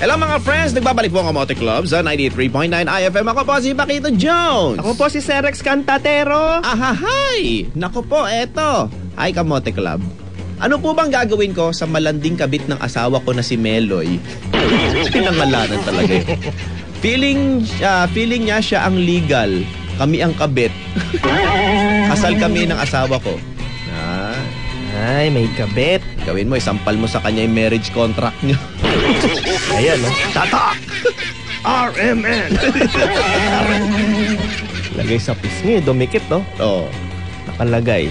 Hello mga friends, nagbabalik po ang Kamote Club sa 93.9 IFM. Ako po si Paquito Jones. Ako po si Serex Cantatero. Ahahay! Nako po, eto. Hi Kamote Club. Ano po bang gagawin ko sa malanding kabit ng asawa ko na si Meloy? Pinangalanan talaga eh. Feeling niya siya ang legal, kami ang kabit. Kasal kami ng asawa ko. Ay, may kabit. Gawin mo, isampal mo sa kanya yung marriage contract niyo. Ayan, no? Tatak! RMN! Lagay sa pisngi, dumikit, no? Oo. Nakalagay.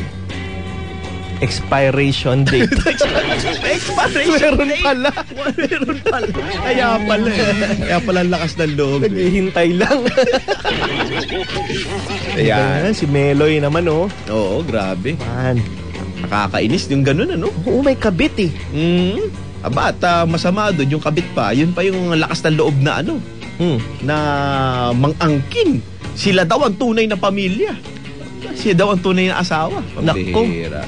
Expiration date. Expiration Meron date? pala. Meron pala. Kaya pala eh. Kaya pala ang lakas ng loob. Naghihintay lang. Ayan. Si Meloy naman, oh. Oo, grabe. Man. Nakakainis yung ganun, ano? Oo, may kabit, eh. Aba, at masama doon, yung kabit pa. Yun pa yung lakas ng loob na ano. Na mang-angkin. Sila daw ang tunay na pamilya. Sila daw ang tunay na asawa. Pambihira.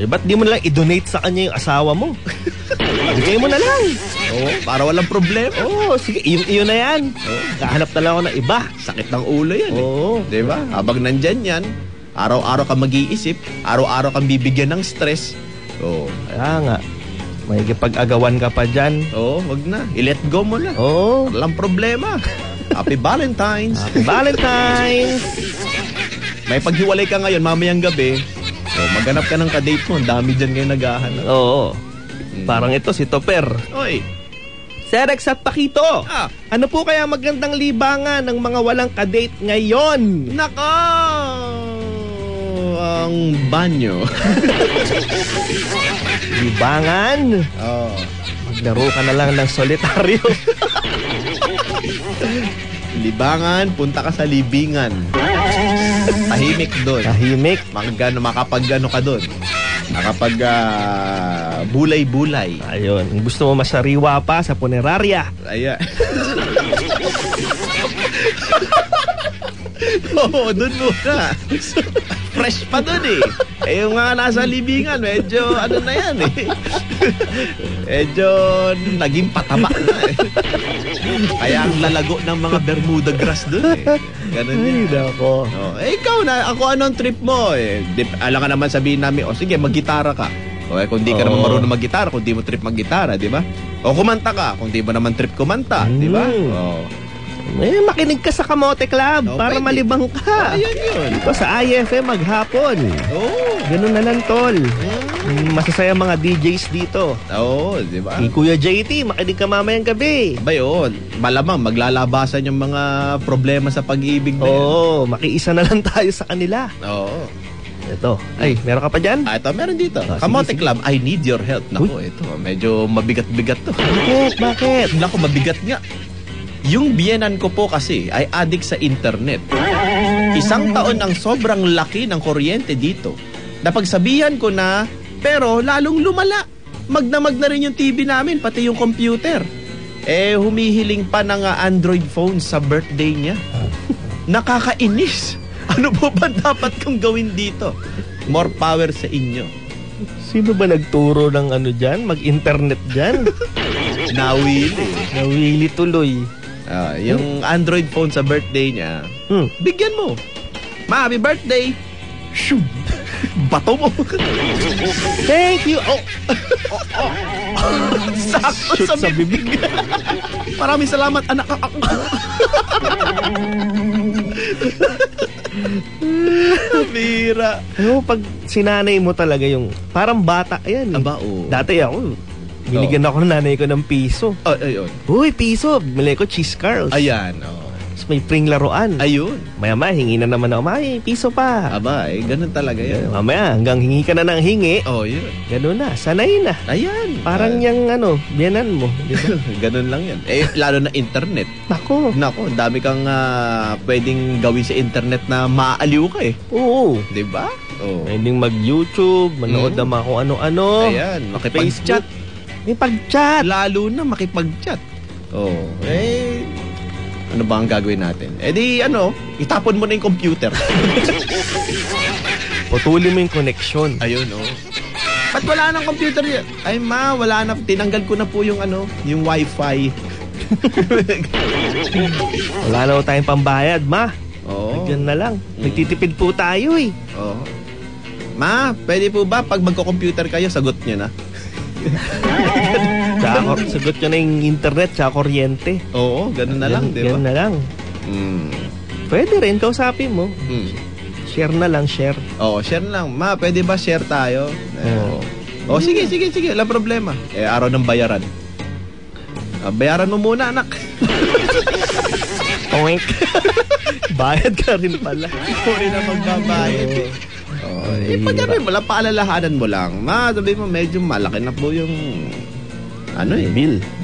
Eh, ba't di mo na lang i-donate sa kanya yung asawa mo? Bigay mo na lang. Oo, para walang problema. Oo, sige, iyon na yan. Kahanap na lang ako ng iba. Sakit ng ulo yan. Oo. Eh. Diba? Habang nandyan yan, araw-araw kang mag-iisip, araw-araw kang bibigyan ng stress. Oo. Kaya nga, may kipag-agawan ka pa dyan. Oo, wag na. I-let go mo na. Oo. Walang problema. Happy Valentine's. Happy Valentine's. May paghiwalay ka ngayon, mamayang gabi. So, maghanap ka ng kadate mo. Ang dami dyan ngayon naghahanap. Oo. Parang ito, si Topper. Oy. Serex at Paquito. Ano po kaya magandang libangan ng mga walang kadate ngayon? Nako! Ang banyo. Libangan? Oo. Maglaro ka na lang ng solitaryo. Libangan, punta ka sa libingan. Tahimik doon. Tahimik. Makapag-ano ka doon. Nakapag bulay-bulay. Ayun. Gusto mo masariwa pa sa punerarya. Ayan. Oo, doon muna. Fresh pa doon eh. Eh yung nga nasa libingan, medyo ano na yan eh. Medyo naging pataba na eh. Kaya ang lalago ng mga Bermuda grass doon eh. Ganun yan. Ay, nako. Oh, eh ikaw na, ako anong trip mo eh. Alam ka naman sabihin namin, sige mag-gitara ka. O kung di ka naman marunong mag-gitara, kung di mo trip mag-gitara, di ba? O kumanta ka, kung di mo naman trip kumanta, di ba? Oh. Eh, makinig ka sa Kamote Club para pwede. Malibang ka. Ayun yun. Ito sa IFM maghapon. Ganun na lang, tol. Masasaya mga DJs dito. Oo, di ba? Kuya JT, makinig ka mamayang gabi. Ba yun, malamang maglalabasan yung mga problema sa pag-ibig na yan. Oo, makiisa na lang tayo sa kanila. Oo. Ito. Ay, meron ka pa dyan? Ito, meron dito. Sige, Kamote sige. Club, I need your help. Naku, ito, medyo mabigat-bigat to. Bakit? Naku, mabigat nga. Yung biyenan ko po kasi ay addict sa internet. 1 taon ang sobrang laki ng kuryente dito. Napagsabihan ko na, pero lalong lumala. Magdamag na rin yung TV namin, pati yung computer. Eh, humihiling pa ng Android phone sa birthday niya. Nakakainis. Ano po ba dapat kong gawin dito? More power sa inyo. Sino ba nagturo ng ano dyan? Mag-internet dyan? Nawili. Nawili tuloy. Yung Android phone sa birthday niya, bigyan mo. Ma, happy birthday. Shoo! Bato mo. Thank you. Sakto sa bibig. Maraming salamat, anak. Bira. Ano, pag sinanay mo talaga yung parang bata, ayan. Aba, oo. Dati ako, binigyan ako ng nanay ko ng piso. Ayun. Uy, piso. Bili ko cheese curls. Ayan, Tapos may pring laruan. Ayun. Maya-maya, hingi na naman ako. May piso pa. Aba, ganun talaga yan. Mamaya, hanggang hingi ka na ng hingi. Yun. Ganun na, sanay na. Ayan. Parang yung biyanan mo. Diba? Ganun lang yan. Eh, lalo na internet. Nako, ang dami kang pwedeng gawin sa internet na maaaliw ka eh. oo. Diba? Oo. Pwedeng mag-YouTube, manood naman kung ano-ano. Ayan, makipag-chat. May pag-chat. Lalo na makipag-chat. Ano ba ang gagawin natin? Itapon mo na yung computer. Putulin mo yung connection. Ayun, Ba't wala nang computer yan? Ay, wala na. Tinanggal ko na po yung yung wifi. Wala na tayong pambayad, ma. Oo. Diyan na lang. Nagtitipid po tayo eh. Oo. Ma, pwede po ba pag magko-computer kayo, sagot nyo na? Sagot nyo na yung internet sa kuryente. Oo, ganun na lang, di ba? Yan na lang. Pwede rin, kausapin mo. Share na lang, share. Oo, share na lang. Ma, pwede ba share tayo? Oo. Sige. Wala problema. Araw ng bayaran. Bayaran mo muna, anak. Oink. Bayad ka rin pala. Ikaw rin na magbabayad eh. Pagkari mo lang, paalalahanan mo lang. Ma, sabi mo, medyo malaki na po yung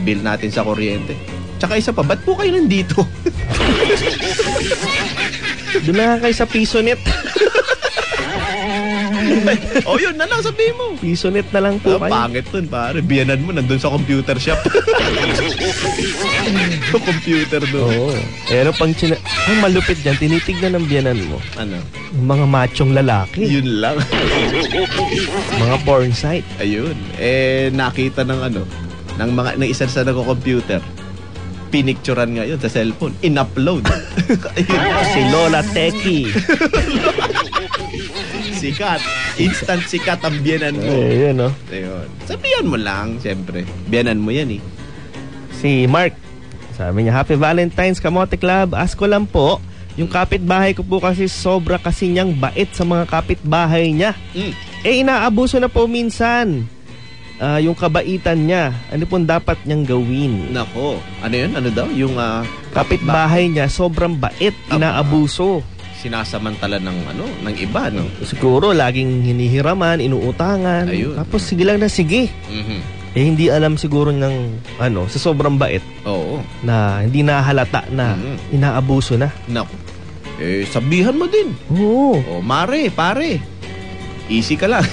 bill natin sa kuryente. Tsaka isa pa, ba't po kayo nandito? Doon na kayo sa PisoNet. Yun na lang, sabi mo. PisoNet na lang po kayo. Pangit dun, pare. Biyanan mo, nandun sa computer shop. Sa computer doon. Ano pang ang malupit dyan, tinitignan ng biyanan mo. Ano? Yung mga machong lalaki. Yun lang. Mga porn site. Ayun. Nakita ng ng isa sa nagko-computer. Pinicturan ngayon sa cellphone. In-upload. Si Lola Teki. Sikat. Instant sikat ang biyanan mo. Ayun, no? Ayun. Sabihan mo lang, siyempre. Biyanan mo yan eh. Si Mark, sabi niya, Happy Valentine's, Kamote Club. Ask ko lang po, yung kapitbahay ko po kasi sobra kasi niyang bait sa mga kapitbahay niya. Inaabuso na po minsan yung kabaitan niya. Ano pong dapat niyang gawin? Nako. Ano yun? Ano daw? Yung kapitbahay niya, sobrang bait, inaabuso. Sinasamantala ng iba, no? Siguro, laging hinihiraman, inuutangan. Ayun. Tapos sige lang na sige. Hindi alam siguro ng sa sobrang bait. Oo. Na hindi nahalata na inaabuso na. Naku. Sabihan mo din. Oo. Mare, pare. Easy ka lang.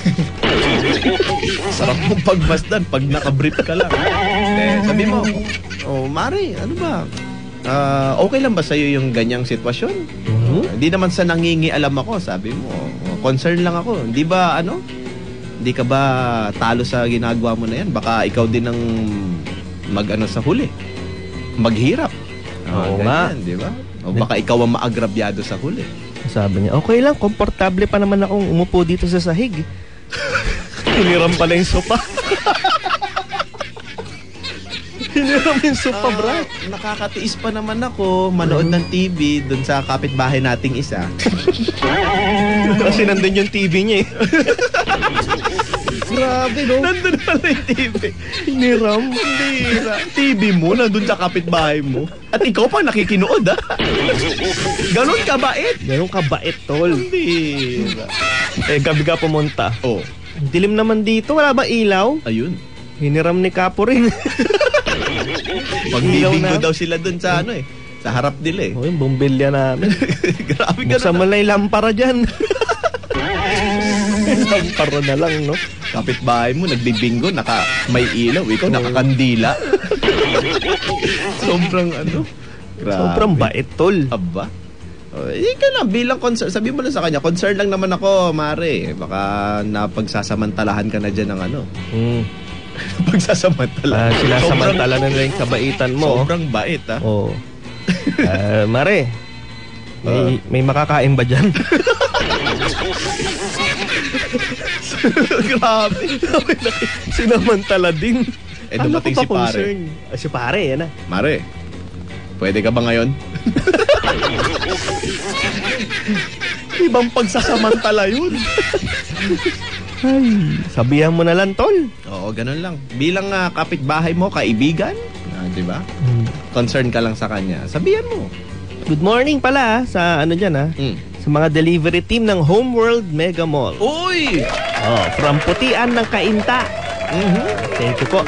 Sarap mong pagmasdan pag nakabrief ka lang. Sabi mo, mare, ano ba? Okay lang ba sa'yo yung ganyang sitwasyon? Hindi naman sa nangingialam ako, sabi mo. Concern lang ako. Hindi ba, hindi ka ba talo sa ginagawa mo na yan? Baka ikaw din ang sa huli. Maghirap. Oo ganyan, di ba? O baka ikaw ang maagrabyado sa huli. Sabi niya, okay lang, komportable pa naman akong umupo dito sa sahig. Hiniram pala yung sopa. Hiniram yung sopa, bro. Nakakatiis pa naman ako manood ng TV dun sa kapitbahay nating isa. Kasi nandun yung TV niya eh. Grabe, no? Nandun pala yung TV. Hiniram. TV mo, nandun sa kapitbahay mo. At ikaw pa nakikinood, ha? Ganon kabait. Ganon kabait, tol. Hindi. Gabi ka pumunta. Dilim naman dito, wala ba ilaw? Ayun. Hiniram ni Capo rin. Magbibingo daw sila dun sa sa harap nila eh. Yung bombilya namin. Grabe ka buksan mo lang yung lampara dyan. Lampara na lang, no? Kapitbahay mo, nagbibingo, may ilaw, ikaw nakakandila. Sobrang grabe. Sobrang bait, tol. Aba. Ika na, bilang concern, sabi mo lang sa kanya, concern lang naman ako, mare. Baka napagsasamantalahan ka na dyan ng pagsasamantala. Sinasamantala na lang yung kabaitan mo. Sobrang bait, ha? Oo. Mare, may makakain ba dyan? Grabe. Sinamantala din. Dumating si pare. Si pare, yan na. Mare, pwede ka ba ngayon? Ibang pagsasamantala yun. Ay, sabihan mo na lang, tol. Oo, ganun lang. Bilang kapitbahay mo, kaibigan, di ba? Concern ka lang sa kanya. Sabihan mo. Good morning pala sa dyan sa mga delivery team ng Homeworld Mega Mall. Uy! From Putian ng Kainta. Thank you po.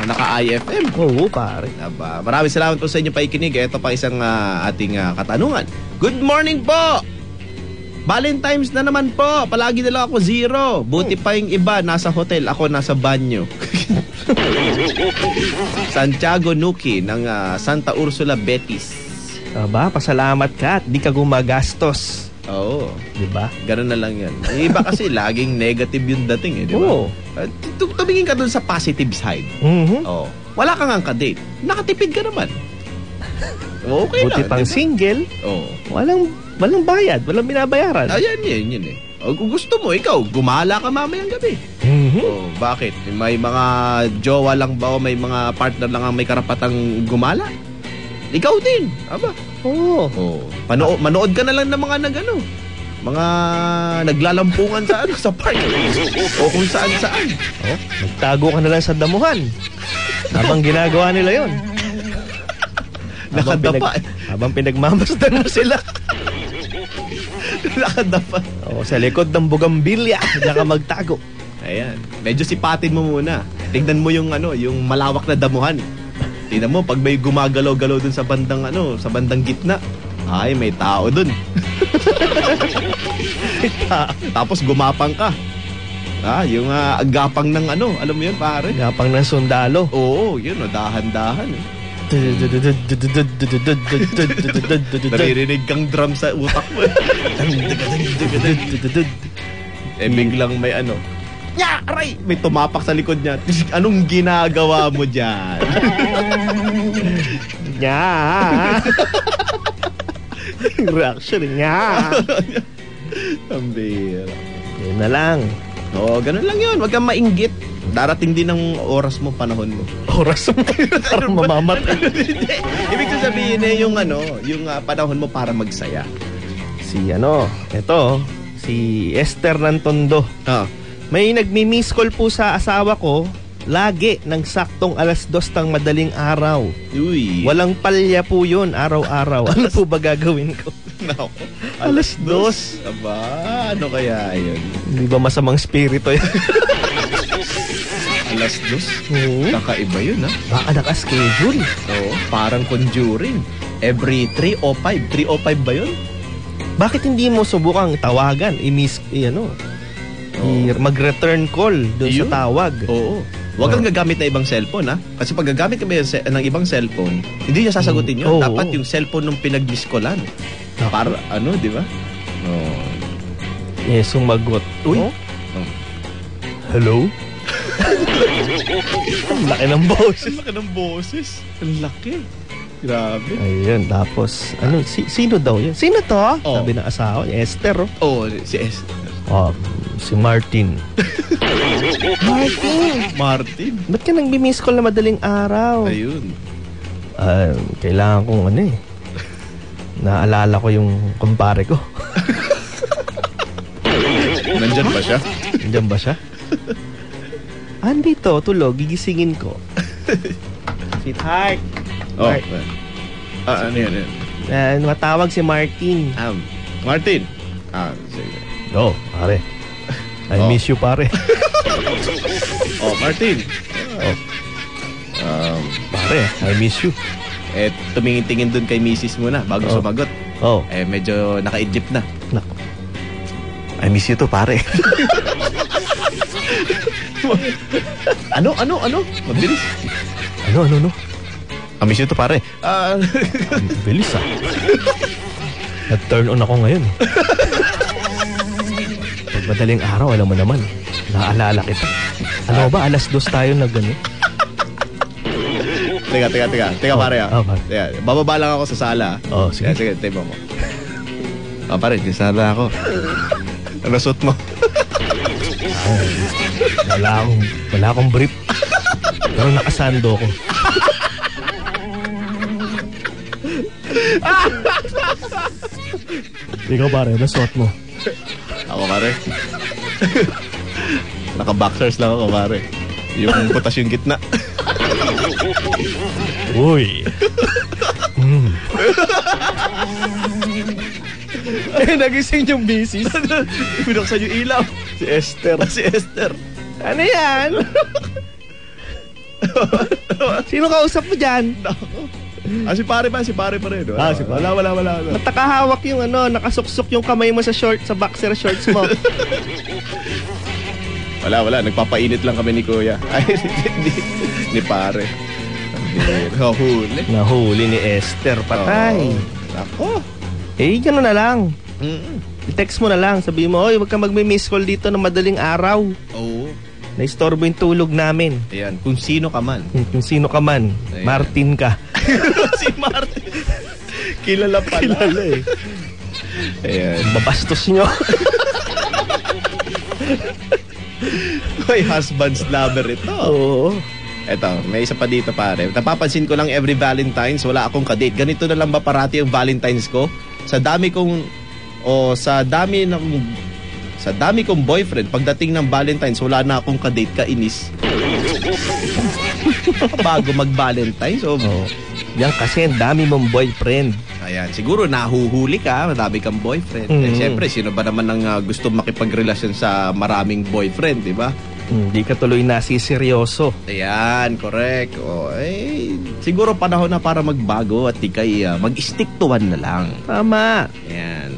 Naka-IFM. Oo, pare. Aba, maraming salamat po sa inyo paikinig. Ito pa isang ating katanungan. Good morning po! Valentine's na naman po. Palagi na lang ako 0. Buti pa yung iba nasa hotel. Ako nasa banyo. Santiago Nuki ng Santa Ursula, Betis. Aba, pasalamat ka at di ka gumagastos. Oo. Diba? Ganun na lang yan. Iba kasi laging negative yung dating eh, diba? Oo. Tumingin ka dun sa positive side. Mm-hmm. Oo. wala kang ang ka-date. Nakatipid ka naman. Okay Buti lang. pang diba? single, Oo. walang bayad, walang binabayaran. Ayan, yun eh. O, kung gusto mo, ikaw, gumala ka mamayang gabi. Oh, bakit? May mga jowa lang ba o may mga partner lang ang may karapatang gumala? Ikaw din. Aba. Oo. Oh. Manood ka na lang ng mga mga naglalampungan sa sa park. O kung saan-saan. Oh, magtago ka na lang sa damuhan. Habang ginagawa nila yon. Nakadapa. Habang pinagmamasdan mo sila. Nakadapa. Oh, sa likod ng bugambilya, diyan ka magtago. Ayan. Medyo sipatin mo muna. Tingnan mo yung malawak na damuhan. Tingnan mo pag may gumagalaw-galaw dun sa bandang gitna. Ay, may tao dun. Tapos gumapang ka. Yung agapang ng alam mo yun, pare? Gapang ng sundalo. Oo, yun, dahan-dahan. Naririnig kang drum sa utak mo. Biglang may aray! May tumapak sa likod niya. Anong ginagawa mo dyan? Reaction niya. Ang bira. Yun na lang. Oo, ganun lang yun. Huwag kang mainggit. Darating din ang oras mo, panahon mo. Oras mo. Parang mamamatay. Ibig sabihin yung panahon mo para magsaya. Si Esther ng Tondo. May nagmi-miss call po sa asawa ko lagi ng saktong 2:00 ng madaling araw. Uy. Walang palya po yun, araw-araw. Ano po ba gagawin ko? Nako. 2:00. Aba, ano kaya yun? Hindi ba masamang spirito yan? 2:00? Kakaiba yun, ha? Baka naka-schedule. Oo, parang Conjuring. Every 3:05. 3:05 ba yun? Bakit hindi mo subukang tawagan? Mag-return call doon sa tawag. Oo. Huwag kang gagamit na ibang cellphone, ha? Kasi pag gagamit ka ng ibang cellphone, hindi niya sasagutin yun. Dapat yung cellphone nung pinag-miss-callan. Para, di ba? Sumagot. Uy. Hello? Ang laki ng boses. Ang laki. Grabe. Ayun, tapos, sino daw yun? Sino to? Sabi ng asawa, Esther. Si Esther. Si Martin. Martin? Ba't ka nag-miss call na madaling araw? Ayun. Kailangan kong naalala ko yung kumpare ko. Nandyan ba siya? Nandyan ba siya? Andito, tulog, gigisingin ko. Sweetheart. Ano yan? Matawag si Martin. Martin? Sige. Pare. I miss you, pare. Martin. Pare, I miss you. Tumingin-tingin dun kay misis mo na bago sumagot. Medyo nakaidlip na. Nako. I miss you to, pare. Ano? Mabilis. Ano? I miss you to, pare. Bilis, Nag-turn on ako ngayon. Pag madaling araw, alam mo naman, naaalala kita. Ano ba, 2:00 tayo na gano'n? Teka, pare. Teka, bababa lang ako sa sala. Sige. Sige, tayo mo. Pare, di sala ako. Ano suot mo? Wala akong brief. Pero nakasando ko. Ikaw, pare, nasuot mo? Ako, pare. Naka-boxers lang ako, pare. Yung butas yung gitna. Uy. Nagising yung misis. Pinuksan yung ilaw. Si Esther. Ano yan? Sino kausap mo dyan? Si pare pa rin. Si pare. Wala. Natakahawak yung nakasuksok yung kamay mo sa boxer shorts mo. Wala. Nagpapainit lang kami ni Kuya. Ay, ni pare. Nahuli ni Esther. Patay. Ako. Gano'n na lang. I-text mo na lang. Sabi mo, huwag ka magme-miss call dito ng madaling araw. Oo. Naistorbo yung tulog namin. Ayan, kung sino ka man. Kung sino ka man, Ayan. Martin ka. Si Martin. Kilala pala. Kilala eh. Ayan. Babastos nyo. May husband's lover ito. Oo. Eto, may isa pa dito pare. Napapansin ko lang every Valentine's wala akong kadate. Ganito na lang ba parati yung Valentine's ko? Sa dami kong boyfriend, pagdating ng Valentine's wala na akong kadate, kainis. Bago mag-Valentine's, Yan kasi ang dami mong boyfriend. Ayan, siguro nahuhuli ka, madami kang boyfriend. Eh, siyempre, sino ba naman ang gusto makipagrelasyon sa maraming boyfriend, di ba? Hindi ka tuloy nasiseryoso. Ayan, correct. Siguro panahon na para magbago at ikay mag-stick to one na lang. Tama. Ayan.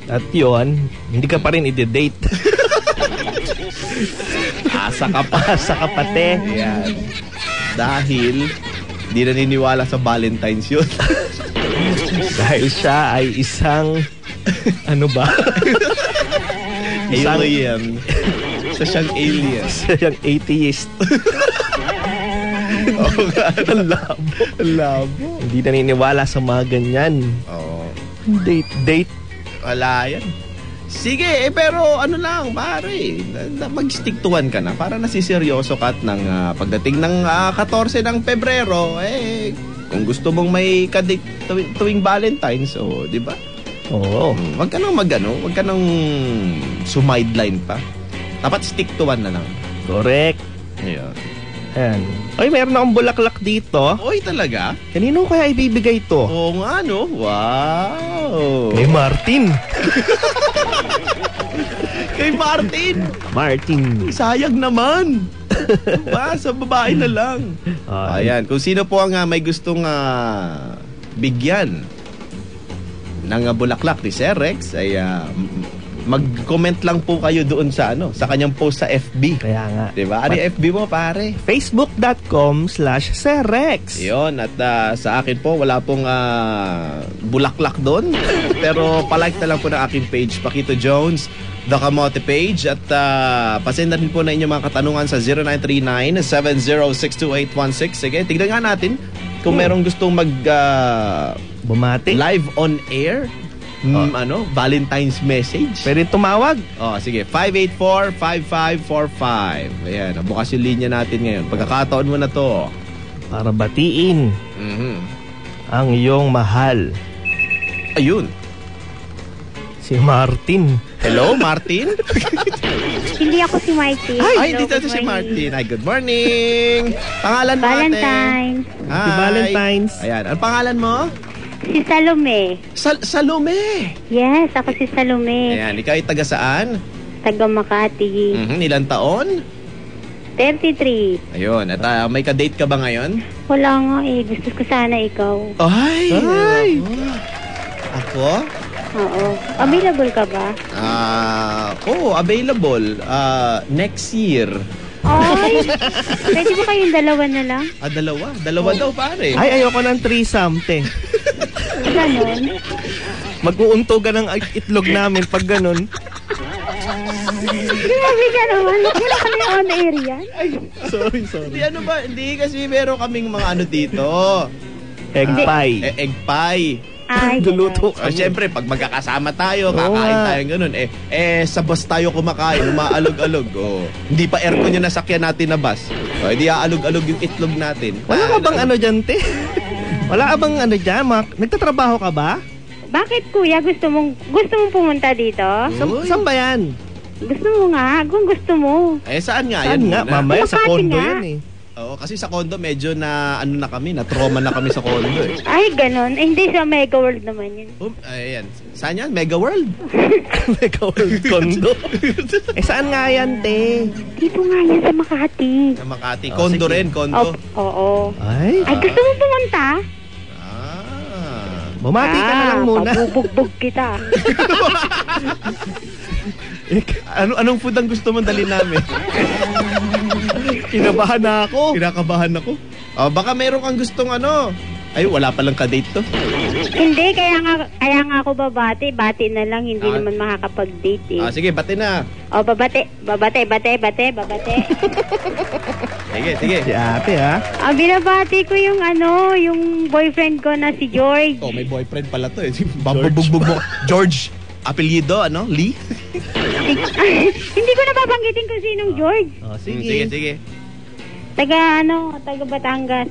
At yun, hindi ka pa rin i-date. Asa ka pa. Asa ka pate. Ayan. Dahil di naniniwala sa Valentine's yun. Dahil siya ay isang ano ba? Alien. Sa siyang alien. Siyang atheist. Ang labo. Hindi naniniwala sa mga ganyan. Date. Wala yan. Sige, pero ano lang, pare, mag-stick to one ka na para nasiseryoso ka at ng pagdating ng 14 ng Pebrero, kung gusto mong may kadate tuwing Valentine's, di ba? Oo. Wag ka nang sumideline pa. Dapat stick to one na lang. Correct. Ayan. Ayan. Ay, meron akong bulaklak dito. Oy, talaga? Kanino kaya ibibigay to? Oo nga, no? Wow! Kay Martin. Kay Martin! Martin. Sayang naman! Diba? Sa babae na lang. Ayan. Kung sino po ang may gustong bigyan ng bulaklak ni Sir Rex, ay mag-comment lang po kayo doon sa sa kanyang post sa FB. Kaya nga. Diba? Ano yung FB mo, pare? Facebook.com/SirRex. Yun. At sa akin po, wala pong bulaklak doon. Pero palike na lang po ng aking page, Paquito Jones, The Kamote page. At pasenda rin po na inyong mga katanungan sa 0939-7062816. Sige, tignan nga natin kung merong gustong bumati live on air. Valentine's message. Pwede tumawag. Sige, 584-5545. Ayan, bukas yung linya natin ngayon. Pagkakataon mo na to. Para batiin ang iyong mahal. Ayun. Si Martin. Hello, Martin? Hindi ako si Martin. Ay, dito si Martin. Ay, good morning. Pangalan mo, Valentine's. ate? Happy Valentine's. Ayan, ang pangalan mo? Si Salome. Salome. Yes, ako si Salome. Ayan, ikaw ay taga saan? Taga Makati. Ilang taon? 33. Ayun, at may ka-date ka ba ngayon? Wala nga gusto ko sana ikaw. Ay! Ako? Oo. Available ka ba? Available. Next year. Ay! Pwede ba kayong dalawa na lang? Dalawa? Dalawa daw, pare. Ay, ayoko ng threesome, te. Ganon? Mag-uuntogan ng itlog namin pag ganon. Grabe ka naman. Wala ka na on air yan. Sorry. Hindi kasi meron kaming mga dito. Egg pie. Egg pie. Ay, Luluto So, syempre, pag magkakasama tayo, kakain tayo ganun. Sa bus tayo kumakain, umaalog-alog. Hindi pa aircon yung nasakyan natin na bus. Hindi aalog-alog yung itlog natin. Wala ka bang dyan, te? Wala ka bang dyan? Nagtatrabaho ka ba? Bakit kuya? Gusto mong pumunta dito? Saan ba yan? Gusto mo nga, kung gusto mo. Saan nga? Saan yan nga? muna. Mamaya sa Makati condo nga. yan Oo, kasi sa condo medyo na trauma na kami sa condo Ay, ganon. Hindi sa Mega World naman yun. Ayan. Saan yan? Mega World? Mega World condo. Saan nga yan, te? Dito nga yan sa Makati. Sa Makati. Condo sige. rin, condo. Oo. Ay, Ay, gusto mo pumunta? bumati ka na lang muna. Pabubugbog kita. Anong food ang gusto mong dalhin namin? Kinakabahan na ako. Baka meron kang gustong Ay, wala palang ka-date to. Hindi, kaya nga ako babati. Bati na lang, hindi naman makakapag-date eh. Sige, bati na. O, babate. Sige. Si ate, ha? Binabati ko yung yung boyfriend ko na si George. Oh, may boyfriend pala to eh. Babugbog mo. George. Apelyido, Lee? Hindi ko napapanggitin kung sinong George. Oh, sige. Sige. Taga Batangas.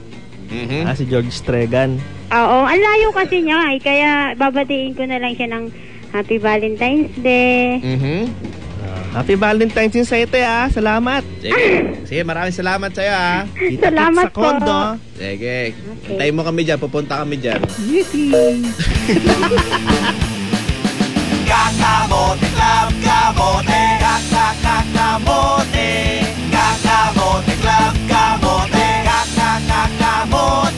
Si George Stregan. Oo, ang layo kasi niya kaya babatiin ko na lang siya ng Happy Valentine's Day. Happy Valentine's Day sa ito, ha? Salamat. Sige, maraming salamat sa'yo, ha? Salamat sa kondo. po. Sige. Hintayin mo kami dyan, pupunta kami dyan. Kakamote Club, kamote. Kakamote. Kakamote Club, kamote. Kakamote.